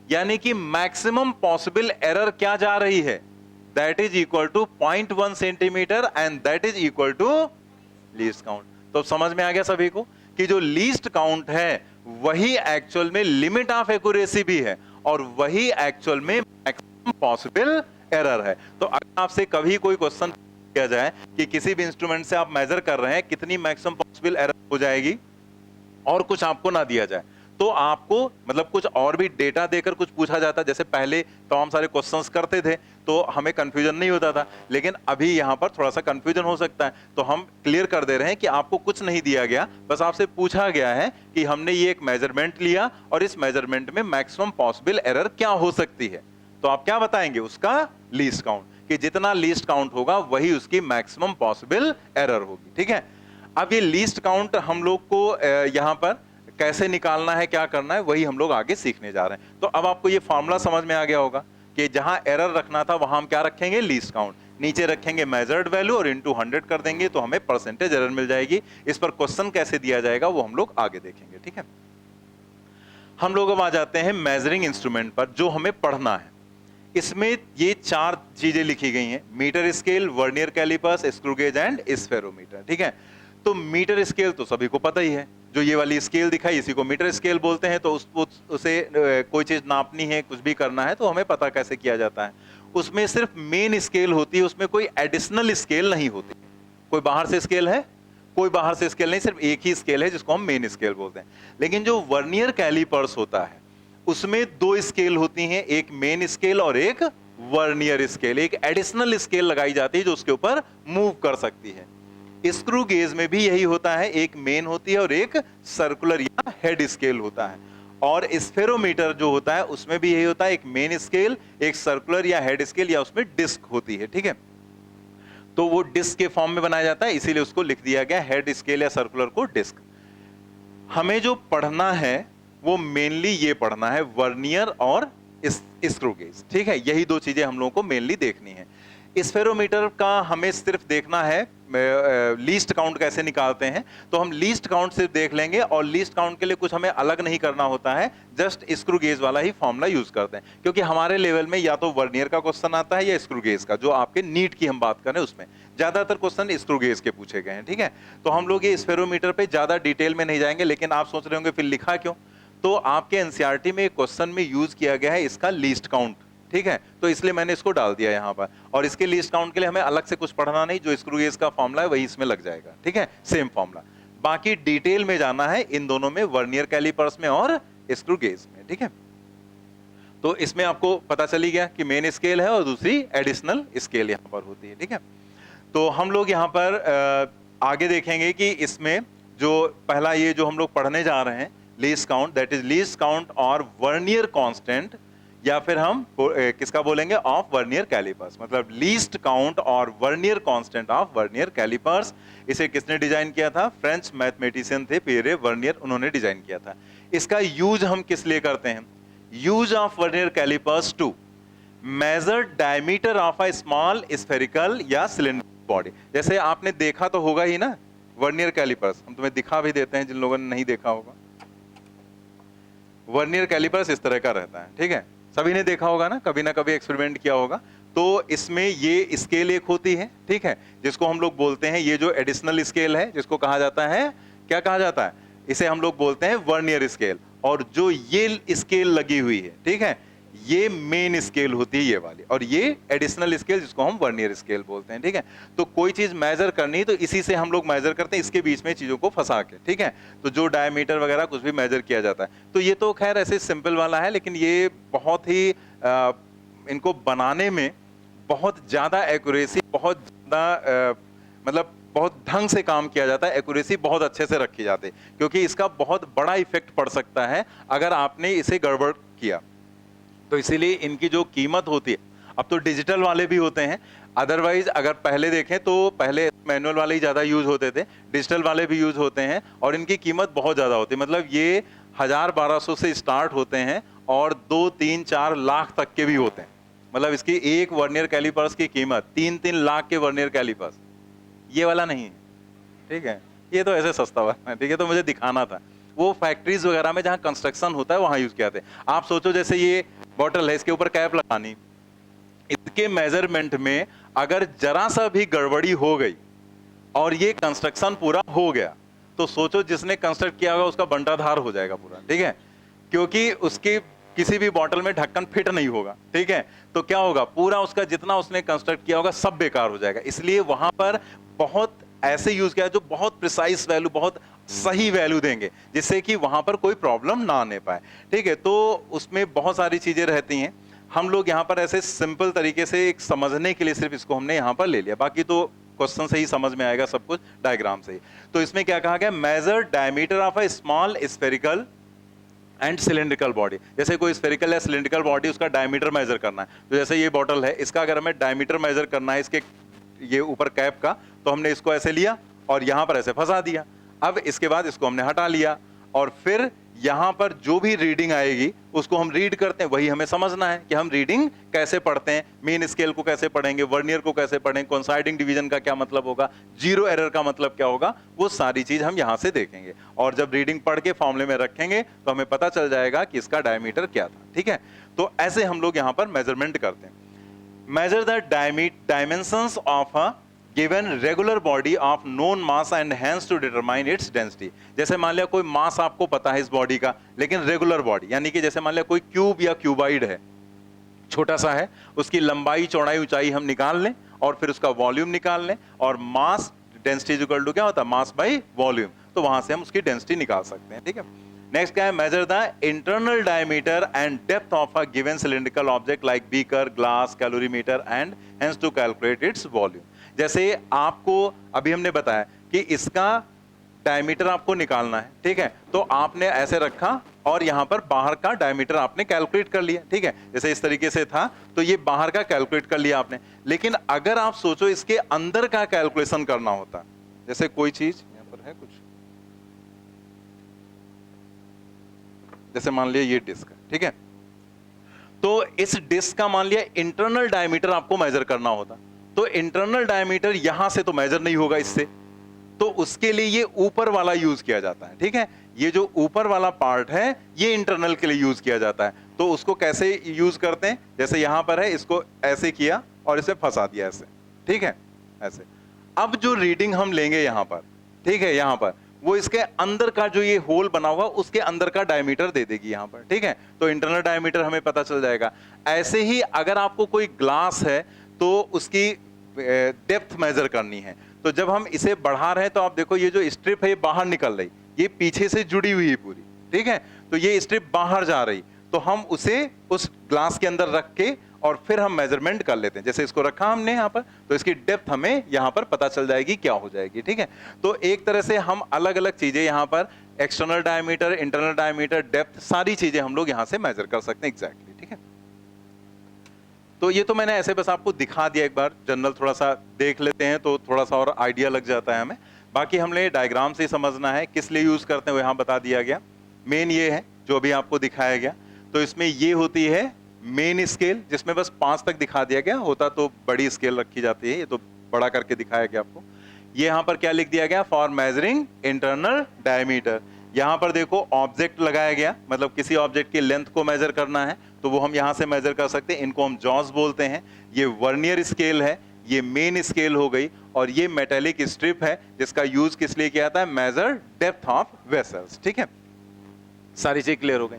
A: यानी कि मैक्सिमम पॉसिबल एरर क्या जा रही है? That is equal to 0.1 centimetre, and that is equal to least count. तो समझ में आ गया सभी को कि जो लीस्ट काउंट है वही एक्चुअल में लिमिट ऑफ एक्यूरेसी भी है, और वही एक्चुअल में मैक्सिमम पॉसिबल एरर है। तो अगर आपसे कभी कोई क्वेश्चन किया जाए कि किसी भी इंस्ट्रूमेंट से आप मेजर कर रहे हैं, कितनी मैक्सिमम पॉसिबल एरर हो जाएगी, और कुछ आपको ना दिया जाए, तो आपको मतलब कुछ और भी डेटा देकर कुछ पूछा जाता, जैसे पहले तमाम सारे क्वेश्चंस करते थे तो हमें कंफ्यूजन नहीं होता था, लेकिन अभी यहां पर थोड़ा सा कंफ्यूजन हो सकता है। तो हम क्लियर कर दे रहे हैं कि आपको कुछ नहीं दिया गया, बस आपसे पूछा गया है कि हमने ये एक मेजरमेंट लिया और इस मेजरमेंट में मैक्सिमम पॉसिबल एरर क्या हो सकती है, तो आप क्या बताएंगे? उसका लीस्ट काउंट, कि जितना लीस्ट काउंट होगा वही उसकी मैक्सिमम पॉसिबल एरर होगी। ठीक है, अब ये लीस्ट काउंट हम लोग को यहां पर कैसे निकालना है, क्या करना है, वही हम लोग आगे सीखने जा रहे हैं। तो अब आपको ये फॉर्मूला समझ में आ गया होगा कि जहां एरर रखना था वहां हम क्या रखेंगे? Least count. नीचे रखेंगे मेजर्ड वैल्यू और इनटू 100 कर देंगे तो हमें परसेंटेज एरर मिल जाएगी। इस पर क्वेश्चन कैसे दिया जाएगा वो हम लोग आगे देखेंगे। ठीक है, हम लोग अब आ जाते हैं मेजरिंग इंस्ट्रूमेंट पर, जो हमें पढ़ना है। इसमें ये 4 चीजें लिखी गई हैं: metre scale, vernier callipers, screw gauge and spherometer. ठीक है, तो मीटर स्केल तो सभी को पता ही है, जो ये वाली स्केल दिखाई इसी को मीटर स्केल बोलते हैं। तो उसे कोई चीज नापनी है, कुछ भी करना है तो हमें पता कैसे किया जाता है। उसमें सिर्फ मेन स्केल होती है, उसमें कोई एडिशनल स्केल नहीं होती। कोई बाहर से स्केल है? कोई बाहर से स्केल नहीं, सिर्फ एक ही स्केल है जिसको हम मेन स्केल बोलते हैं। लेकिन जो वर्नियर कैलिपर्स होता है उसमें 2 स्केल होती हैं, एक मेन स्केल और एक वर्नियर स्केल। एक एडिशनल स्केल लगाई जाती है जो उसके ऊपर मूव कर सकती है। स्क्रू गेज में भी यही होता है, एक मेन होती है और एक सर्कुलर या हेड स्केल होता है। और स्फेरोमीटर जो होता है उसमें भी यही होता है, एक मेन स्केल, एक सर्कुलर या हेड स्केल, या उसमें डिस्क होती है। ठीक है, तो वो डिस्क के फॉर्म में बनाया जाता है, इसीलिए उसको लिख दिया गया हेड स्केल या सर्कुलर को डिस्क। हमें जो पढ़ना है वो मेनली ये पढ़ना है, वर्नियर और स्क्रू गेज। ठीक है, यही 2 चीजें हम लोगों को मेनली देखनी है। स्फेरोमीटर का हमें सिर्फ देखना है लीस्ट काउंट कैसे निकालते हैं, तो हम लीस्ट काउंट सिर्फ देख लेंगे, और लीस्ट काउंट के लिए कुछ हमें अलग नहीं करना होता है, जस्ट स्क्रू गेज वाला ही फॉर्मूला यूज करते हैं। क्योंकि हमारे लेवल में या तो वर्नियर का क्वेश्चन आता है या स्क्रू गेज का, जो आपके नीट की हम बात करें उसमें ज्यादातर क्वेश्चन स्क्रू गेज के पूछे गए हैं। ठीक है, तो हम लोग ये स्फेरोमीटर पे ज्यादा डिटेल में नहीं जाएंगे। लेकिन आप सोच रहे होंगे फिर लिखा क्यों, तो आपके एनसीईआरटी में क्वेश्चन में यूज किया गया है इसका लीस्ट काउंट। ठीक है, तो इसलिए मैंने इसको डाल दिया यहां पर, और इसके लीस्ट काउंट के लिए हमें अलग से कुछ पढ़ना नहीं, जो स्क्रू गेज का फॉर्मूला है वही इसमें लग जाएगा। ठीक है, सेम फॉर्मूला। बाकी डिटेल में जाना है इन दोनों में, वर्नियर कैलिपर्स में और स्क्रू गेज में। ठीक है, तो इसमें आपको पता चली गया कि मेन स्केल है और दूसरी एडिशनल स्केल यहां पर होती है। ठीक है, तो हम लोग यहां पर आगे देखेंगे कि इसमें जो पहला ये जो हम लोग पढ़ने जा रहे हैं least count, that is least count और वर्नियर कांस्टेंट, या फिर हम किसका बोलेंगे? Of vernier callipers. मतलब लीस्ट काउंट और vernier constant of vernier callipers. इसे किसने डिजाइन किया था? फ्रेंच मैथमेटिशियन थे पियरे वर्नियर, उन्होंने डिजाइन किया था। इसका यूज हम किस लिए करते हैं? Use of vernier callipers to measure diameter of a small spherical या सिलेंडर बॉडी। जैसे आपने देखा तो होगा ही ना वर्नियर कैलिपर्स, हम तुम्हें दिखा भी देते हैं जिन लोगों ने नहीं देखा होगा। वर्नियर कैलिपर्स इस तरह का रहता है। ठीक है, सभी ने देखा होगा ना कभी एक्सपेरिमेंट किया होगा। तो इसमें ये स्केल एक होती है, ठीक है, जिसको हम लोग बोलते हैं, ये जो एडिशनल स्केल है जिसको कहा जाता है, क्या कहा जाता है? इसे हम लोग बोलते हैं वर्नियर स्केल। और जो ये स्केल लगी हुई है, ठीक है, ये मेन स्केल होती है ये वाली, और ये एडिशनल स्केल जिसको हम वर्नियर स्केल बोलते हैं, ठीक है। तो कोई चीज मेजर करनी तो इसी से हम लोग मेजर करते हैं, इसके बीच में चीजों को फंसा के, ठीक है। तो जो डायमीटर वगैरह कुछ भी मेजर किया जाता है, तो ये तो खैर ऐसे सिंपल वाला है, लेकिन ये बहुत ही इनको बनाने में बहुत ज्यादा एक्यूरेसी, बहुत ज्यादा मतलब बहुत ढंग से काम किया जाता है, एक्यूरेसी बहुत अच्छे से रखी जाती है, क्योंकि इसका बहुत बड़ा इफेक्ट पड़ सकता है अगर आपने इसे गड़बड़ किया। तो इसीलिए इनकी जो कीमत होती है, अब तो डिजिटल वाले भी होते हैं, अदरवाइज अगर पहले देखें तो पहले मैनुअल वाले ही ज्यादा यूज होते थे, डिजिटल वाले भी यूज होते हैं, और इनकी कीमत बहुत ज्यादा होती है। मतलब ये 1000-1200 से स्टार्ट होते हैं और 2-3-4 लाख तक के भी होते हैं। मतलब इसकी एक वर्नियर कैलिपर्स की कीमत 3-3 लाख के वर्नियर कैलिपर्स, ये वाला नहीं है, ठीक है। ये तो ऐसे सस्ता वाला है, ठीक है। तो मुझे दिखाना था, वो फैक्ट्रीज वगैरह में जहां कंस्ट्रक्शन होता है वहां यूज किया जाते हैं। आप सोचो जैसे ये बॉटल है, इसके ऊपर कैप लगानी, इसके मेजरमेंट में अगर जरा सा भी गड़बड़ी हो गई और ये कंस्ट्रक्शन पूरा हो गया, तो सोचो जिसने कंस्ट्रक्ट किया होगा उसका बंटाधार हो जाएगा पूरा, ठीक है। क्योंकि उसकी किसी भी बॉटल में ढक्कन फिट नहीं होगा, ठीक है। तो क्या होगा, पूरा उसका जितना उसने कंस्ट्रक्ट किया होगा सब बेकार हो जाएगा। इसलिए वहां पर बहुत ऐसे यूज किया जो बहुत प्रिसाइज वैल्यू, बहुत सही वैल्यू देंगे, जिससे कि वहां पर कोई प्रॉब्लम ना आने पाए, ठीक है। तो उसमें बहुत सारी चीजें रहती हैं, हम लोग यहाँ पर ऐसे सिंपल तरीके से एक समझने के लिए सिर्फ इसको हमने यहाँ पर ले लिया, बाकी तो क्वेश्चन से ही समझ में आएगा सब कुछ, डायग्राम से ही। तो इसमें क्या कहा गया, measure diameter of a small spherical and cylindrical body. जैसे कोई स्फेरिकल या सिलिंड्रिकल बॉडी, उसका डायमीटर मेजर करना है, तो जैसे ये बॉटल है, इसका अगर हमें डायमीटर मेजर करना है इसके ये ऊपर कैप का, तो हमने इसको ऐसे लिया और यहां पर ऐसे फंसा दिया। अब इसके बाद इसको हमने हटा लिया, और फिर यहां पर जो भी रीडिंग आएगी उसको हम रीड करते हैं, वही हमें समझना है कि हम रीडिंग कैसे पढ़ते हैं, मेन स्केल को कैसे पढ़ेंगे, वर्नियर को कैसे पढ़ेंगे, कोइंसाइडिंग डिवीजन का क्या मतलब होगा, जीरो एरर का मतलब क्या होगा, वो सारी चीज हम यहां से देखेंगे। और जब रीडिंग पढ़ के फॉर्मूले में रखेंगे तो हमें पता चल जाएगा कि इसका डायमीटर क्या था, ठीक है। तो ऐसे हम लोग यहां पर मेजरमेंट करते हैं। measure the dimensions of a given regular body of known mass and hence to determine its density। जैसे मान लिया कोई मास आपको पता है इस बॉडी का, लेकिन रेगुलर बॉडी, यानी कि जैसे मान लिया कोई क्यूब या क्यूबाइड है, छोटा सा है, उसकी लंबाई चौड़ाई ऊंचाई हम निकाल लें और फिर उसका वॉल्यूम निकाल लें, और मास डेंसिटी इक्वल टू क्या होता है, मास बाई वॉल्यूम, तो वहां से हम उसकी डेंसिटी निकाल सकते हैं, ठीक है। नेक्स्ट क्या है, measure the internal diameter and depth of a given cylindrical object like beaker, glass, calorimeter and hence to calculate its volume. जैसे आपको अभी हमने बताया कि इसका डायमीटर आपको निकालना है, ठीक है, तो आपने ऐसे रखा और यहां पर बाहर का डायमीटर आपने कैलकुलेट कर लिया, ठीक है। जैसे इस तरीके से था तो ये बाहर का कैलकुलेट कर लिया आपने, लेकिन अगर आप सोचो इसके अंदर का कैलकुलेशन करना होता, जैसे कोई चीज यहां पर है कुछ, जैसे मान लिया ये डिस्क है, ठीक है, तो इस डिस्क का मान लिया इंटरनल डायमीटर आपको मेजर करना होता, तो इंटरनल डायमीटर यहां से तो मेजर नहीं होगा इससे, तो उसके लिए ये ऊपर वाला यूज किया जाता है, ठीक है। ये जो ऊपर वाला पार्ट है ये इंटरनल के लिए यूज किया जाता है। तो उसको कैसे यूज करते हैं, जैसे यहां पर है, इसको ऐसे किया और इसे फंसा दिया ऐसे, ठीक है, ऐसे। अब जो रीडिंग हम लेंगे यहां पर, ठीक है, यहां पर वो इसके अंदर का जो ये होल बना हुआ उसके अंदर का डायमीटर दे देगी यहां पर, ठीक है। तो इंटरनल डायमीटर हमें पता चल जाएगा। ऐसे ही अगर आपको कोई ग्लास है तो उसकी डेप्थ मेजर करनी है, तो जब हम इसे बढ़ा रहे हैं तो आप देखो ये जो स्ट्रिप है ये बाहर निकल रही, ये पीछे से जुड़ी हुई है पूरी, ठीक है, तो ये स्ट्रिप बाहर जा रही, तो हम उसे उस ग्लास के अंदर रख के और फिर हम मेजरमेंट कर लेते हैं। जैसे इसको रखा हमने यहाँ पर, तो इसकी डेप्थ हमें यहाँ पर पता चल जाएगी क्या हो जाएगी, ठीक है। तो एक तरह से हम अलग अलग चीजें यहाँ पर, external diameter, internal diameter, depth, सारी चीजें हम लोग यहाँ से मेजर कर सकते हैं एग्जैक्टली, ठीक है। तो ये तो मैंने ऐसे बस आपको दिखा दिया, एक बार जनरल थोड़ा सा देख लेते हैं तो थोड़ा सा और आइडिया लग जाता है हमें। बाकी हमने डायग्राम से समझना है, किस लिए यूज करते हैं वो यहाँ बता दिया गया। मेन ये है जो अभी आपको दिखाया गया, तो इसमें ये होती है मेन स्केल, जिसमें बस 5 तक दिखा दिया गया, होता तो बड़ी स्केल रखी जाती है, ये तो बड़ा करके दिखाया गया आपको। ये यहाँ पर क्या लिख दिया गया, फॉर मेजरिंग इंटरनल डायमीटर। यहाँ पर देखो ऑब्जेक्ट लगाया गया, मतलब किसी ऑब्जेक्ट की लेंथ को मेजर करना है तो वो हम यहाँ से मेजर कर सकते हैं, इनको हम जॉस बोलते हैं। ये वर्नियर स्केल है, ये मेन स्केल हो गई, और ये मेटेलिक स्ट्रिप है जिसका यूज किस लिए किया जाता है, मेजर डेप्थ ऑफ वेसल्स, ठीक है। सारी चीज क्लियर हो गई।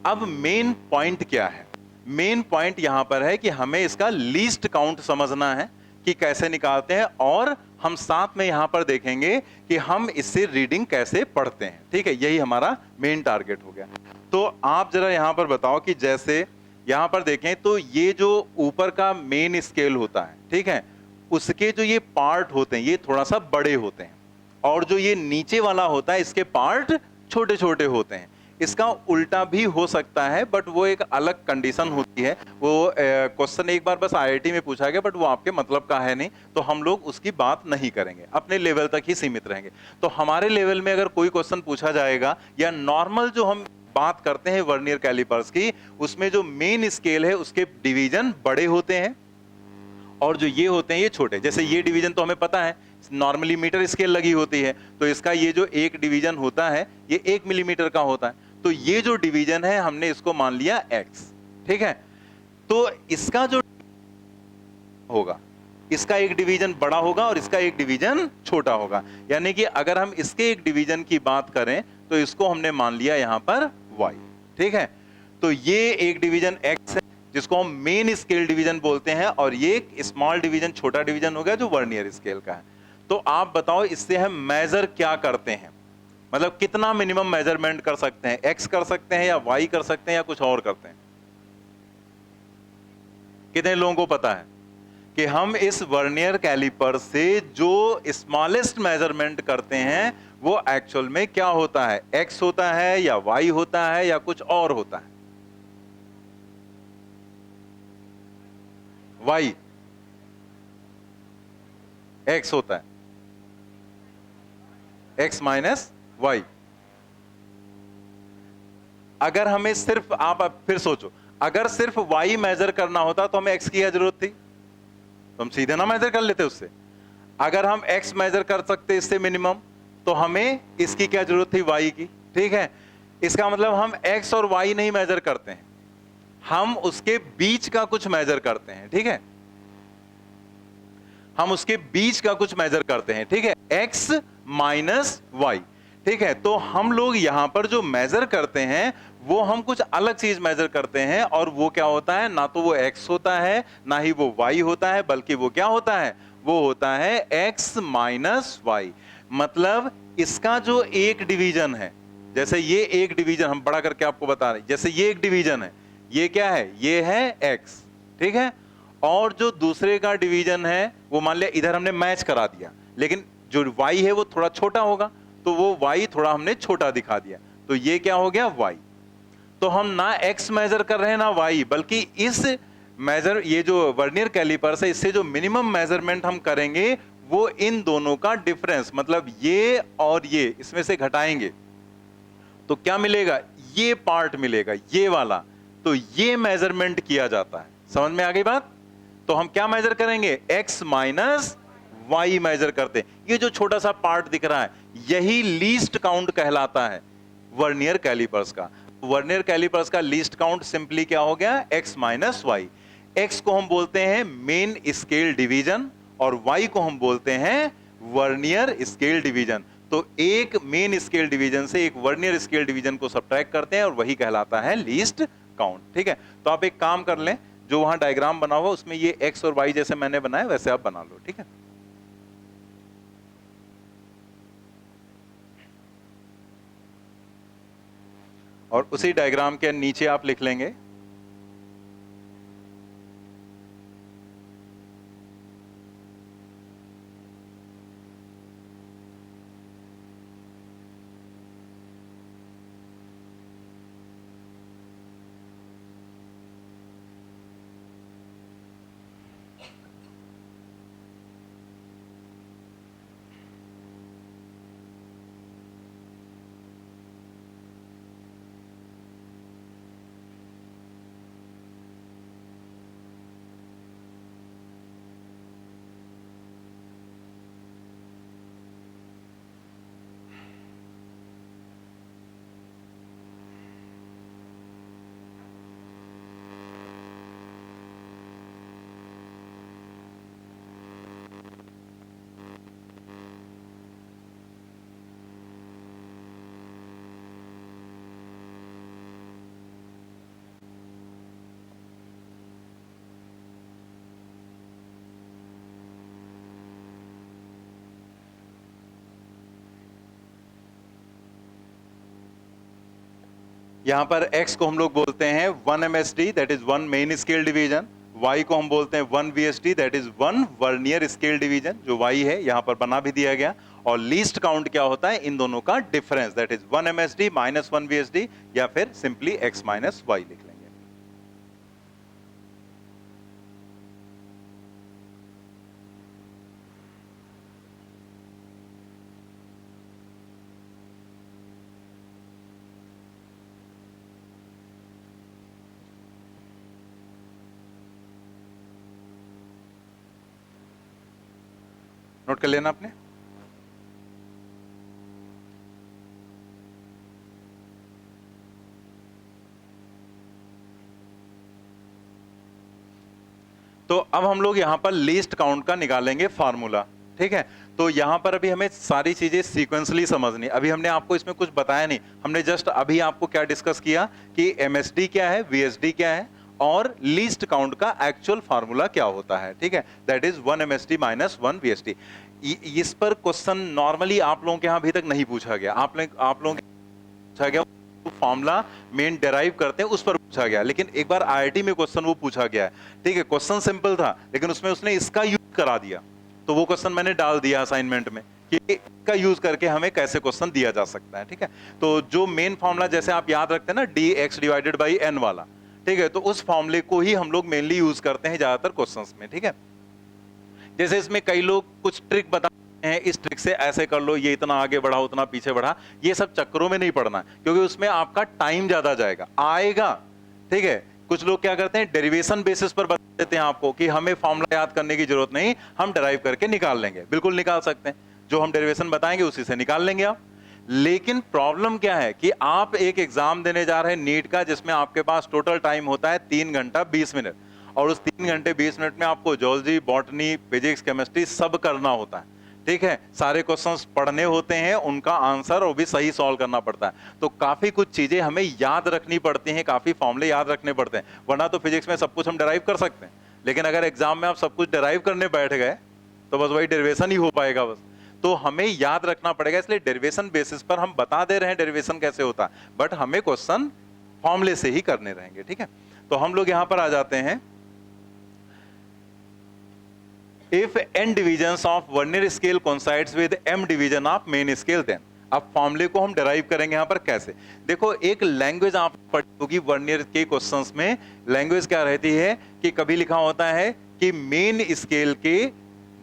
A: अब मेन पॉइंट क्या है, मेन पॉइंट यहां पर है कि हमें इसका लीस्ट काउंट समझना है कि कैसे निकालते हैं, और हम साथ में यहां पर देखेंगे कि हम इससे रीडिंग कैसे पढ़ते हैं। ठीक है, यही हमारा मेन टारगेट हो गया। तो आप जरा यहां पर बताओ कि जैसे यहां पर देखें तो ये जो ऊपर का मेन स्केल होता है, ठीक है, उसके जो ये पार्ट होते हैं ये थोड़ा सा बड़े होते हैं, और जो ये नीचे वाला होता है इसके पार्ट छोटे छोटे होते हैं। इसका उल्टा भी हो सकता है, बट वो एक अलग कंडीशन होती है। वो क्वेश्चन एक बार बस आईआईटी में पूछा गया, बट वो आपके मतलब का है नहीं, तो हम लोग उसकी बात नहीं करेंगे, अपने लेवल तक ही सीमित रहेंगे। तो हमारे लेवल में अगर कोई क्वेश्चन पूछा जाएगा, या नॉर्मल जो हम बात करते हैं वर्नियर कैलिपर्स की, उसमें जो मेन स्केल है उसके डिवीजन बड़े होते हैं, और जो ये होते हैं ये छोटे। जैसे ये डिवीजन तो हमें पता है, नॉर्मली मीटर स्केल लगी होती है, तो इसका ये जो एक डिवीजन होता है ये 1 मिलीमीटर का होता है। तो ये जो डिवीजन है हमने इसको मान लिया x, ठीक है। तो इसका जो होगा, इसका एक डिवीजन बड़ा होगा और इसका एक डिवीजन छोटा होगा। यानी कि अगर हम इसके एक डिवीजन की बात करें तो इसको हमने मान लिया यहां पर y, ठीक है। तो ये एक डिवीजन x है जिसको हम मेन स्केल डिवीजन बोलते हैं, और ये एक स्मॉल डिवीजन, छोटा डिवीजन हो गया जो वर्नियर स्केल का है। तो आप बताओ इससे हम मेजर क्या करते हैं, मतलब कितना मिनिमम मेजरमेंट कर सकते हैं, x कर सकते हैं या y कर सकते हैं या कुछ और करते हैं? कितने लोगों को पता है कि हम इस वर्नियर कैलिपर से जो स्मॉलेस्ट मेजरमेंट करते हैं वो एक्चुअल में क्या होता है, x होता है या y होता है या कुछ और होता है? y, x होता है, x माइनस y। अगर हमें सिर्फ, आप फिर सोचो, अगर सिर्फ y मेजर करना होता तो हमें x की क्या जरूरत थी, तो हम सीधे ना मेजर कर लेते उससे। अगर हम x मेजर कर सकते इससे मिनिमम, तो हमें इसकी क्या जरूरत थी, y की, ठीक है। इसका मतलब हम x और y नहीं मेजर करते हैं, हम उसके बीच का कुछ मेजर करते हैं, ठीक है, हम उसके बीच का कुछ मेजर करते हैं, ठीक है, x माइनस y, ठीक है। तो हम लोग यहां पर जो मेजर करते हैं वो हम कुछ अलग चीज मेजर करते हैं, और वो क्या होता है, ना तो वो x होता है ना ही वो y होता है, बल्कि वो क्या होता है, वो होता है x माइनस y। मतलब इसका जो एक डिवीजन है, जैसे ये एक डिवीजन हम बड़ा करके आपको बता रहे हैं, जैसे ये एक डिवीजन है, ये क्या है, ये है x, ठीक है, और जो दूसरे का डिवीजन है वो मान लिया इधर हमने मैच करा दिया, लेकिन जो y है वो थोड़ा छोटा होगा, तो वो y थोड़ा हमने छोटा दिखा दिया, तो ये क्या हो गया, y। तो हम ना x मेजर कर रहे हैं ना y, बल्कि इस मेजर, ये जो वर्नियर कैलिपर है इससे जो मिनिमम मेजरमेंट हम करेंगे वो इन दोनों का डिफरेंस, मतलब ये और ये इसमें से घटाएंगे तो क्या मिलेगा, ये पार्ट मिलेगा, ये वाला। तो ये मेजरमेंट किया जाता है, समझ में आ गई बात। तो हम क्या मेजर करेंगे, x माइनस y मेजर करते हैं। ये जो छोटा सा पार्ट दिख रहा है यही लीस्ट काउंट कहलाता है वर्नियर कैलिपर्स का। वर्नियर कैलिपर्स का लीस्ट काउंट सिंपली क्या हो गया, x माइनस y। x को हम बोलते हैं मेन स्केल डिवीजन और y को हम बोलते हैं वर्नियर स्केल डिवीजन। तो एक मेन स्केल डिवीजन से एक वर्नियर स्केल डिवीजन को सब्ट्रैक्ट करते हैं और वही कहलाता है लीस्ट काउंट, ठीक है। तो आप एक काम कर लें, जो वहां डायग्राम बना हुआ उसमें ये x और y जैसे मैंने बनाया वैसे आप बना लो, ठीक है। और उसी डायग्राम के नीचे आप लिख लेंगे यहां पर x को हम लोग बोलते हैं 1 MSD, that is 1 main scale division. y को हम बोलते हैं 1 VSD, that is 1 vernier scale division, जो y है यहां पर बना भी दिया गया। और लीस्ट काउंट क्या होता है, इन दोनों का difference, that is 1 MSD minus 1 VSD, या फिर सिंपली x माइनस y लिख लेंगे। नोट कर लेना आपने। तो अब हम लोग यहां पर लीस्ट काउंट का निकालेंगे फार्मूला, ठीक है। तो यहां पर अभी हमें सारी चीजें सीक्वेंसली समझनी। अभी हमने आपको इसमें कुछ बताया नहीं, हमने जस्ट अभी आपको क्या डिस्कस किया कि MSD क्या है, VSD क्या है, और लीस्ट काउंट का एक्चुअल फार्मूला क्या होता है, ठीक है। That is 1 MSD minus 1 VSD। इस पर क्वेश्चन नॉर्मली आप लोगों के यहां अभी तक नहीं पूछा गया। आप लोगों के पूछा गया फॉर्मूला मेन डेराइव करते हैं उस पर पूछा गया, लेकिन एक बार IIT में क्वेश्चन वो पूछा गया है, ठीक है। क्वेश्चन सिंपल था, लेकिन उसमें उसने इसका यूज करा दिया, तो वो क्वेश्चन मैंने डाल दिया असाइनमेंट में कि इसका यूज करके हमें कैसे क्वेश्चन दिया जा सकता है, ठीक है। तो जो मेन फॉर्मूला जैसे आप याद रखते हैं ना, dx डिवाइडेड बाई n वाला, ठीक है, तो उस फॉर्मूले को ही हम लोग मेनली यूज करते हैं ज्यादातर क्वेश्चंस में, ठीक है। जैसे इसमें कई लोग कुछ ट्रिक बता हैं, इस ट्रिक से ऐसे कर लो, ये इतना आगे बढ़ा उतना पीछे बढ़ा, ये सब चक्करों में नहीं पड़ना, क्योंकि उसमें आपका टाइम ज्यादा जाएगा आएगा, ठीक है। कुछ लोग क्या करते हैं, डेरिवेशन बेसिस पर बता देते हैं आपको कि हमें फॉर्मूला याद करने की जरूरत नहीं, हम डेराइव करके निकाल लेंगे। बिल्कुल निकाल सकते हैं, जो हम डेरिवेशन बताएंगे उसी से निकाल लेंगे आप। लेकिन प्रॉब्लम क्या है कि आप एक एग्जाम देने जा रहे हैं नीट का, जिसमें आपके पास टोटल टाइम होता है 3 घंटा 20 मिनट, और उस 3 घंटे 20 मिनट में आपको जियोलॉजी, बॉटनी, फिजिक्स, केमिस्ट्री सब करना होता है, ठीक है। सारे क्वेश्चंस पढ़ने होते हैं, उनका आंसर और भी सही सॉल्व करना पड़ता है। तो काफी कुछ चीजें हमें याद रखनी पड़ती हैं, काफी फॉर्मूले याद रखने पड़ते हैं, वरना तो फिजिक्स में सब कुछ हम डेराइव कर सकते हैं, लेकिन अगर एग्जाम में आप सब कुछ डेराइव करने बैठ गए तो बस वही डेरिवेशन ही हो पाएगा बस। तो हमें याद रखना पड़ेगा, इसलिए डेरिवेशन बेसिस पर हम बता दे रहे हैं डेरिवेशन कैसे होता है, बट हमें क्वेश्चन फॉर्मूले से ही करने रहेंगे, ठीक है। तो हम लोग यहां पर आ जाते हैं, if n divisions of vernier scale coincides with m division of main scale, then अब फॉर्मूले को हम डेराइव करेंगे यहां पर कैसे। देखो, एक लैंग्वेज आप पढ़ी होगी वर्नियर के क्वेश्चंस में, लैंग्वेज क्या रहती है कि कभी लिखा होता है कि मेन स्केल के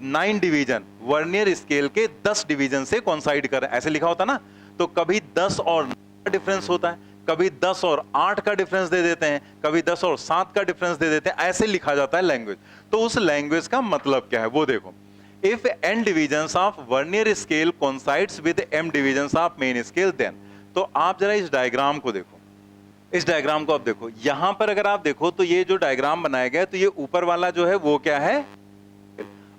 A: 9 डिवीजन वर्नियर स्केल के 10 डिवीजन से कोइंसाइड कर, ऐसे लिखा होता ना। तो कभी 10 और 9 का डिफरेंस होता है, कभी 10 और 8 का डिफरेंस दे देते हैं, कभी 10 और 7 का डिफरेंस दे देते हैं, ऐसे लिखा जाता है लैंग्वेज। तो उस लैंग्वेज का मतलब क्या है वो देखो। If n divisions of vernier scale coincides with m divisions of main scale, then. तो आप जरा इस डायग्राम को देखो, इस डायग्राम को आप देखो। यहां पर अगर आप देखो तो ये जो डायग्राम बनाया गया है, तो ये ऊपर वाला जो है वो क्या है,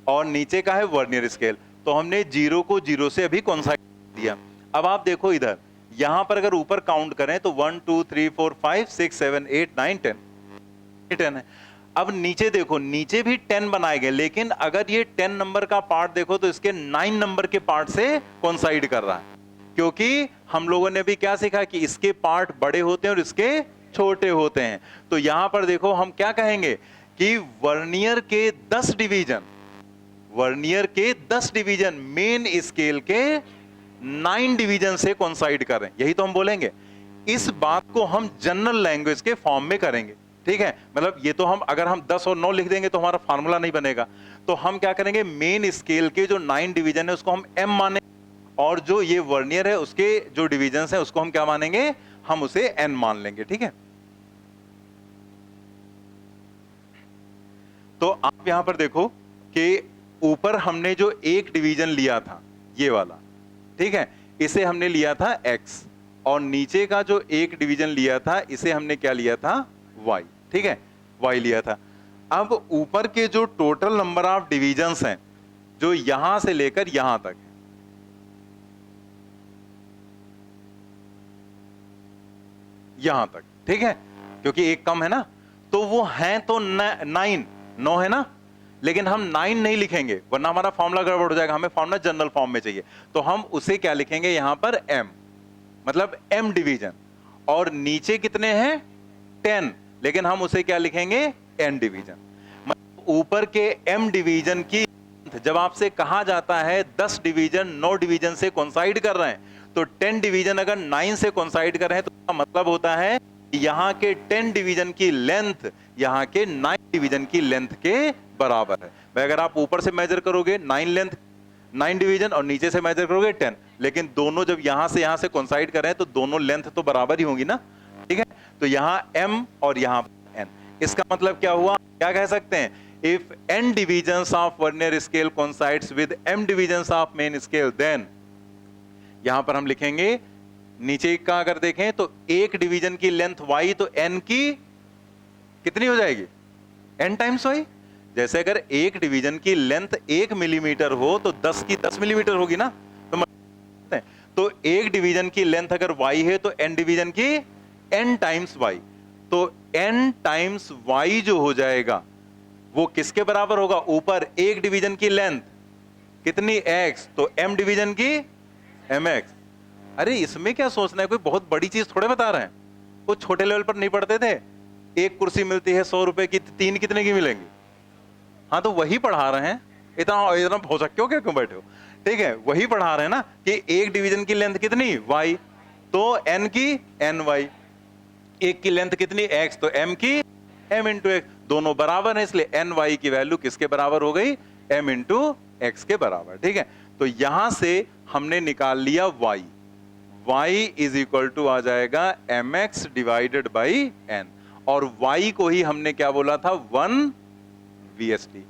A: और नीचे का है वर्नियर स्केल। तो हमने 0 को 0 से अभी कोइंसाइड दिया। अब आप देखो इधर, यहां पर अगर ऊपर काउंट करें तो 1 2 3 4 5 6 7 8 9 10 है। अब नीचे देखो, नीचे भी 10 बनाए गए, लेकिन अगर ये 10 नंबर का पार्ट देखो तो इसके 9 नंबर के पार्ट से कोइंसाइड कर रहा है, क्योंकि हम लोगों ने भी क्या सीखा कि इसके पार्ट बड़े होते हैं और इसके छोटे होते हैं। तो यहां पर देखो हम क्या कहेंगे कि वर्नियर के 10 डिवीजन, वर्नियर के 10 डिवीजन मेन स्केल के 9 डिवीजन से कोइंसाइड कर रहे हैं, यही तो हम बोलेंगे। इस बात को हम जनरल लैंग्वेज के फॉर्म में करेंगे, ठीक है। मतलब ये तो हम, अगर हम 10 और 9 लिख देंगे तो हमारा फार्मूला नहीं बनेगा। तो हम क्या करेंगे, मेन स्केल के जो 9 डिवीजन है उसको हम m मानेंगे, और जो ये वर्नियर है उसके जो डिवीजन है उसको हम क्या मानेंगे, हम उसे n मान लेंगे, ठीक है। तो आप यहां पर देखो कि ऊपर हमने जो एक डिवीजन लिया था ये वाला, ठीक है, इसे हमने लिया था x, और नीचे का जो एक डिवीजन लिया था इसे हमने क्या लिया था, y, ठीक है, y लिया था। अब ऊपर के जो टोटल नंबर ऑफ डिवीजन्स हैं जो यहां से लेकर यहां तक है, यहां तक, ठीक है, क्योंकि एक कम है ना, तो वो है तो 9 है ना, लेकिन हम 9 नहीं लिखेंगे वरना हमारा फॉर्मूला गड़बड़ हो जाएगा। हमें फॉर्मूला जनरल फॉर्म में चाहिए, तो हम उसे क्या लिखेंगे यहां पर m, मतलब m डिवीजन। और नीचे कितने हैं 10, लेकिन हम उसे क्या लिखेंगे n डिवीजन। मतलब ऊपर के m डिवीजन की जब आपसे कहा जाता है 10 डिवीजन 9 डिवीजन से कोइंसाइड कर रहे हैं, तो 10 डिवीजन अगर 9 से कोइंसाइड कर रहे हैं तो इसका मतलब होता है यहां के 10 डिवीजन की लेंथ यहां के 9 डिवीजन की लेंथ के बराबर है। भाई अगर आप ऊपर से मेजर करोगे 9 लेंथ 9 डिवीजन और नीचे से मेजर करोगे 10, लेकिन दोनों जब यहां से कोइंसाइड कर रहे हैं तो दोनों लेंथ तो बराबर ही होंगी ना, ठीक है। तो यहां m और यहां n, इसका मतलब क्या हुआ, क्या कह सकते हैं, if n divisions of vernier scale coincides with m divisions of main scale, then यहां पर हम लिखेंगे नीचे का अगर देखें तो एक डिवीजन की लेंथ y तो n की कितनी हो जाएगी n टाइम्स y। जैसे अगर एक डिवीजन की लेंथ 1 मिलीमीटर हो तो 10 की 10 मिलीमीटर होगी ना, तो एक डिवीजन की लेंथ अगर y है तो n डिवीजन की n टाइम्स y, तो n टाइम्स y जो हो जाएगा वो किसके बराबर होगा, ऊपर एक डिवीजन की लेंथ कितनी x, तो m डिवीजन की mx। अरे इसमें क्या सोचना है, कोई बहुत बड़ी चीज थोड़े बता रहे हैं, वो छोटे लेवल पर नहीं पढ़ते थे, एक कुर्सी मिलती है 100 रुपए की, 3 कितने की मिलेंगी, हाँ तो वही पढ़ा रहे हैं, इतना इतना हो सकते हो क्या, क्यों बैठे हो, ठीक है, वही पढ़ा रहे हैं ना कि एक डिवीजन की लेंथ कितनी y, तो n की n y, एक की लेंथ कितनी x, तो m की m इंटू एक्स, दोनों बराबर है इसलिए n y की वैल्यू किसके बराबर हो गई, m इंटू एक्स के बराबर, ठीक है। तो यहां से हमने निकाल लिया y इज इक्वल टू आ जाएगा mx डिवाइडेड बाई n, और y को ही हमने क्या बोला था 1 VSD,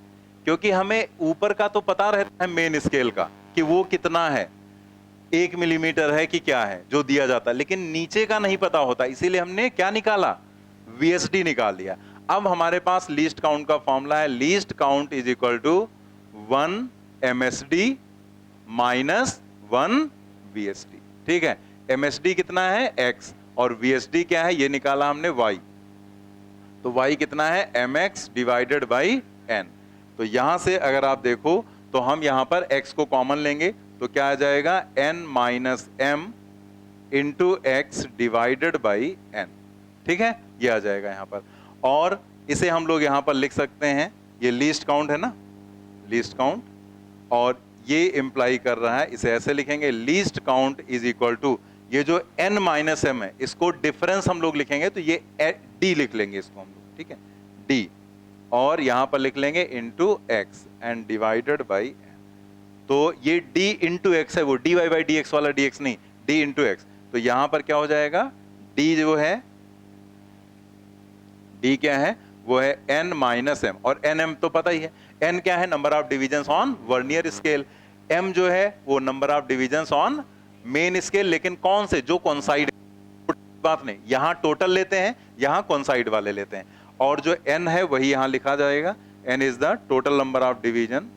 A: क्योंकि हमें ऊपर का तो पता रहता है मेन स्केल का कि वो कितना है, 1 मिलीमीटर है कि क्या है जो दिया जाता है, लेकिन नीचे का नहीं पता होता, इसीलिए हमने क्या निकाला VSD निकाल लिया। अब हमारे पास लीस्ट काउंट का फॉर्मूला है, least count is equal to 1 MSD minus 1 VSD, ठीक है। MSD कितना है x और VSD क्या है, ये निकाला हमने y, तो y कितना है mx डिवाइडेड बाई n। तो यहां से अगर आप देखो तो हम यहां पर x को कॉमन लेंगे तो क्या आ जाएगा n minus m into x divided by n, ठीक है, ये आ जाएगा यहां पर। और इसे हम लोग यहां पर लिख सकते हैं, ये लीस्ट काउंट है ना, लीस्ट काउंट, और ये इंप्लाई कर रहा है, इसे ऐसे लिखेंगे least count is equal to, ये जो n माइनस m है इसको डिफरेंस हम लोग लिखेंगे तो ये d लिख लेंगे इसको हम लोग, ठीक है, d, और यहां पर लिख लेंगे into x and divided by n। तो ये d इंटू एक्स है, वो dy बाई dx वाला dx नहीं, d इंटू एक्स। तो यहां पर क्या हो जाएगा, d जो है, d क्या है, वो है n माइनस m, और nm तो पता ही है, n क्या है, number of divisions on vernier scale, m जो है वो number of divisions on main scale, लेकिन कौन से, जो कोइंसाइड, बात नहीं, यहां टोटल लेते हैं, यहां कोइंसाइड वाले लेते हैं, और जो n है वही यहां लिखा जाएगा, n is the total number of division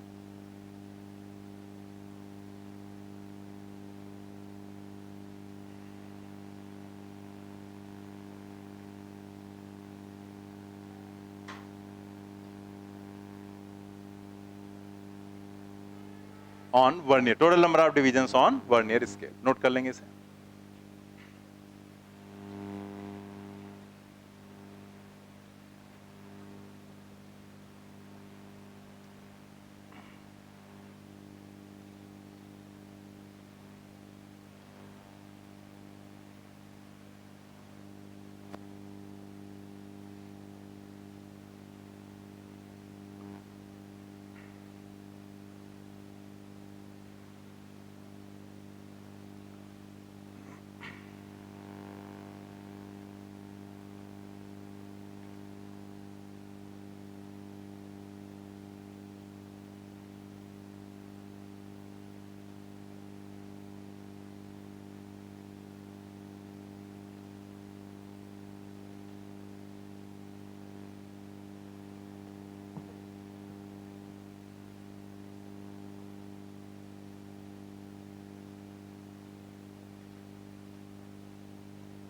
A: on vernier, total number of divisions on vernier scale, note कर लेंगे इसे।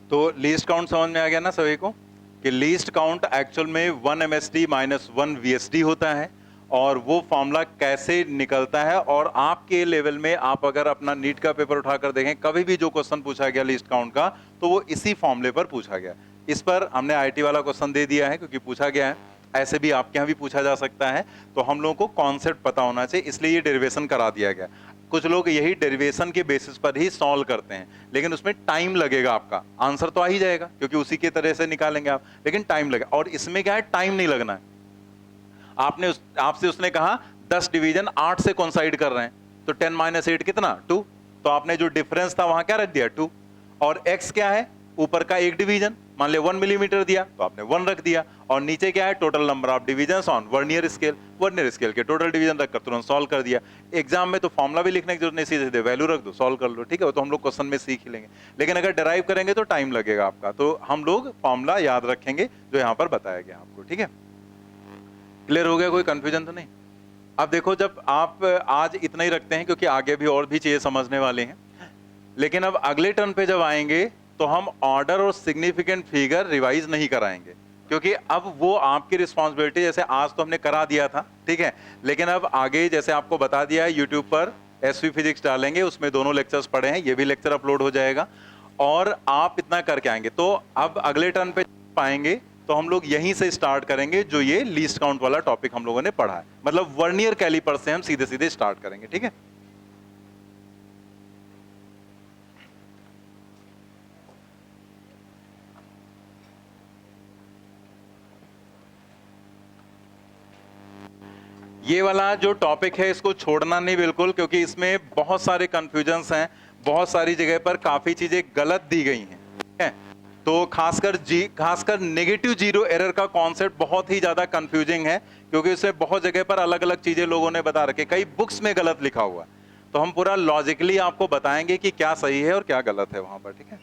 A: तो लीस्ट काउंट समझ में आ गया ना सभी को, कि लीस्ट काउंट एक्चुअल में 1 MSD माइनस 1 VSD होता है, और वो फॉर्मूला कैसे निकलता है। और आपके लेवल में आप अगर अपना नीट का पेपर उठाकर देखें, कभी भी जो क्वेश्चन पूछा गया लीस्ट काउंट का, तो वो इसी फॉर्मूले पर पूछा गया। इस पर हमने आईटी वाला क्वेश्चन दे दिया है क्योंकि पूछा गया है, ऐसे भी आपके यहाँ भी पूछा जा सकता है। तो हम लोगों को कॉन्सेप्ट पता होना चाहिए, इसलिए ये डेरिवेशन करा दिया गया। कुछ लोग यही डेरिवेशन के बेसिस पर ही सॉल्व करते हैं, लेकिन उसमें टाइम लगेगा। आपका आंसर तो आ ही जाएगा क्योंकि उसी के तरह से निकालेंगे आप, लेकिन टाइम लगेगा। और इसमें क्या है, टाइम नहीं लगना है। आपसे उसने कहा 10 डिवीजन 8 से कोइंसाइड कर रहे हैं, तो 10 - 8 कितना, 2। तो आपने जो डिफरेंस था वहां क्या रख दिया, 2। और x क्या है, ऊपर का एक डिवीजन, मान ले 1 मिलीमीटर दिया तो आपने 1 रख दिया। और नीचे क्या है, total number of divisions on vernier scale, vernier scale के टोटल डिवीजन रखकर तुरंत सॉल्व कर दिया। एग्जाम में तो फॉर्मुला भी लिखने की जरूरत नहीं, सीधे सीधे वैल्यू रख दो, सॉल्व कर लो, ठीक है। वो तो हम लोग क्वेश्चन में सीख ही लेंगे, लेकिन अगर डिराइव करेंगे तो टाइम लगेगा आपका। तो हम लोग फॉर्मुला याद रखेंगे जो यहाँ पर बताया गया आपको, ठीक है। क्लियर हो गया, कोई कंफ्यूजन तो नहीं। अब देखो, जब आप आज इतना ही रखते हैं क्योंकि आगे भी और भी चीजें समझने वाले हैं, लेकिन अब अगले टर्न पे जब आएंगे तो हम ऑर्डर और सिग्निफिकेंट फिगर रिवाइज नहीं कराएंगे, क्योंकि अब वो आपकी रिस्पॉन्सिबिलिटी। जैसे आज तो हमने करा दिया था, ठीक है, लेकिन अब आगे जैसे आपको बता दिया है, यूट्यूब पर एसवी फिजिक्स डालेंगे, उसमें दोनों लेक्चर्स पड़े हैं, ये भी लेक्चर अपलोड हो जाएगा और आप इतना करके आएंगे। तो अब अगले टर्न पे पाएंगे तो हम लोग यहीं से स्टार्ट करेंगे, जो ये लीस्ट काउंट वाला टॉपिक हम लोगों ने पढ़ा है, मतलब वर्नियर कैलिपर से हम सीधे सीधे स्टार्ट करेंगे, ठीक है। ये वाला जो टॉपिक है इसको छोड़ना नहीं बिल्कुल, क्योंकि इसमें बहुत सारे कंफ्यूजन्स हैं, बहुत सारी जगह पर काफी चीजें गलत दी गई हैं, ठीक है। तो खासकर नेगेटिव जीरो एरर का कॉन्सेप्ट बहुत ही ज्यादा कंफ्यूजिंग है, क्योंकि इसमें बहुत जगह पर अलग अलग चीजें लोगों ने बता रखे, कई बुक्स में गलत लिखा हुआ है। तो हम पूरा लॉजिकली आपको बताएंगे कि क्या सही है और क्या गलत है वहां पर, ठीक है।